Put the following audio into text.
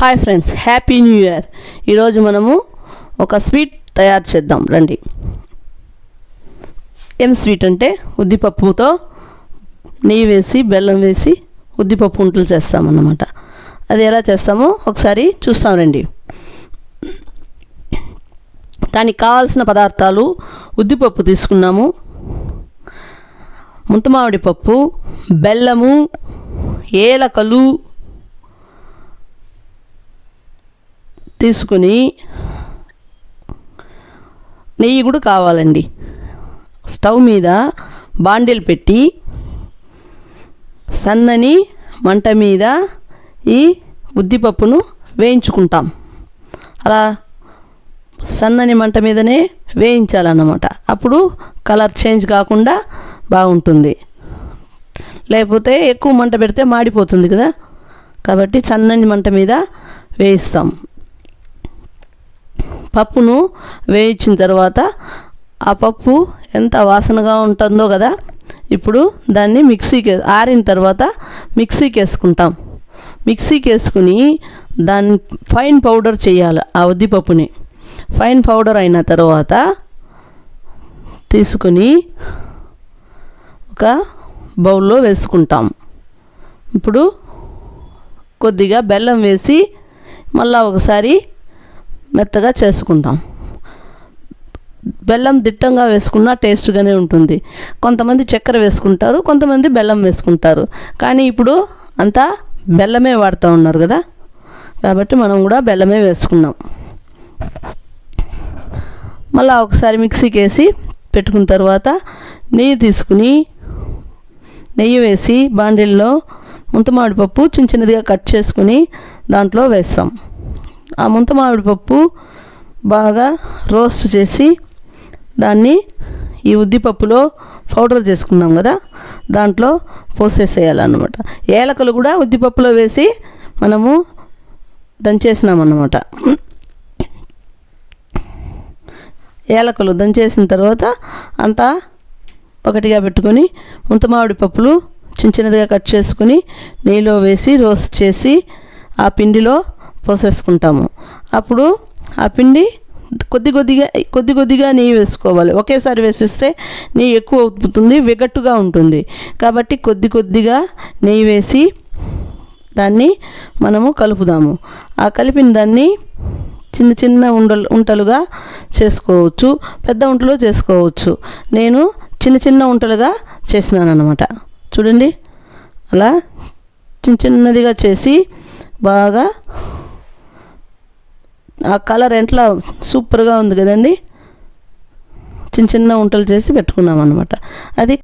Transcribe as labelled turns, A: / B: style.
A: Hi friends, happy new year. ఈరోజు మనము ఒక స్వీట్ తయారు చేద్దాం రండి. ఏం స్వీట్ అంటే ఉద్దిపప్పుతో నెయ్యి వేసి బెల్లం వేసి ఉద్దిపప్పు ఉంటలు చేస్తామన్నమాట. అది ఎలా చేస్తామో ఒకసారి చూస్తాం రండి. దానికి కావాల్సిన పదార్థాలు: ఉద్దిపప్పు తీసుకున్నాము, ముంతమామిడి పప్పు, బెల్లము, ఏలకలు తీసుకుని నెయ్యి కూడా కావాలండి. స్టవ్ మీద బాండిల్ పెట్టి సన్నని మంట మీద ఈ ఉద్దిపప్పును వేయించుకుంటాం. అలా సన్నని మంట మీదనే వేయించాలన్నమాట. అప్పుడు కలర్ చేంజ్ కాకుండా బాగుంటుంది. లేకపోతే ఎక్కువ మంట పెడితే మాడిపోతుంది కదా, కాబట్టి సన్నని మంట మీద వేయిస్తాం. పప్పును వేయించిన తర్వాత ఆ పప్పు ఎంత వాసనగా ఉంటుందో కదా. ఇప్పుడు దాన్ని ఆరిన తర్వాత మిక్సీకి వేసుకుంటాం. మిక్సీకి వేసుకుని దాన్ని ఫైన్ పౌడర్ చేయాలి. ఆ ఉద్దిపప్పుని ఫైన్ పౌడర్ అయిన తర్వాత తీసుకుని ఒక బౌల్లో వేసుకుంటాం. ఇప్పుడు కొద్దిగా బెల్లం వేసి మళ్ళీ ఒకసారి మెత్తగా చేసుకుందాం. బెల్లం దిట్టంగా వేసుకున్నా టేస్ట్గానే ఉంటుంది. కొంతమంది చక్కెర వేసుకుంటారు, కొంతమంది బెల్లం వేసుకుంటారు. కానీ ఇప్పుడు అంతా బెల్లమే వాడుతూ ఉన్నారు కదా, కాబట్టి మనం కూడా బెల్లమే వేసుకున్నాం. మళ్ళీ ఒకసారి మిక్సీకి వేసి పెట్టుకున్న తర్వాత నెయ్యి వేసి బాండిల్లో ముంతమామిడి పప్పు చిన్నదిగా కట్ చేసుకుని దాంట్లో వేస్తాం. ఆ ముంతమామిడి పప్పు బాగా రోస్ట్ చేసి దాన్ని ఈ ఉద్దిపప్పులో పౌడర్ చేసుకున్నాం కదా, దాంట్లో పోసేసేయాలన్నమాట. ఏలకలు కూడా ఉద్దిపప్పులో వేసి మనము దంచేసినామన్నమాట. ఏలకలు దంచేసిన తర్వాత అంతా ఒకటిగా పెట్టుకొని ముంతమామిడి పప్పులు చిన్నదిగా కట్ చేసుకుని నెయ్యిలో వేసి రోస్ట్ చేసి ఆ పిండిలో పోసేసుకుంటాము. అప్పుడు ఆ పిండి కొద్ది కొద్దిగా నెయ్యి వేసుకోవాలి. ఒకేసారి వేసిస్తే నెయ్యి ఎక్కువ అవుతుంది, వెగట్టుగా ఉంటుంది. కాబట్టి కొద్దిగా నెయ్యి వేసి దాన్ని మనము కలుపుదాము. ఆ కలిపిన దాన్ని చిన్న ఉంటలుగా చేసుకోవచ్చు, పెద్ద ఉంటలు చేసుకోవచ్చు. నేను చిన్న ఉంటలుగా చేసినాను అన్నమాట. చూడండి, అలా చిన్నదిగా చేసి బాగా ఆ కలర్ ఎట్లా సూపర్గా ఉంది కదండి. చిన్న ఉంటలు చేసి పెట్టుకున్నాం అన్నమాట. అది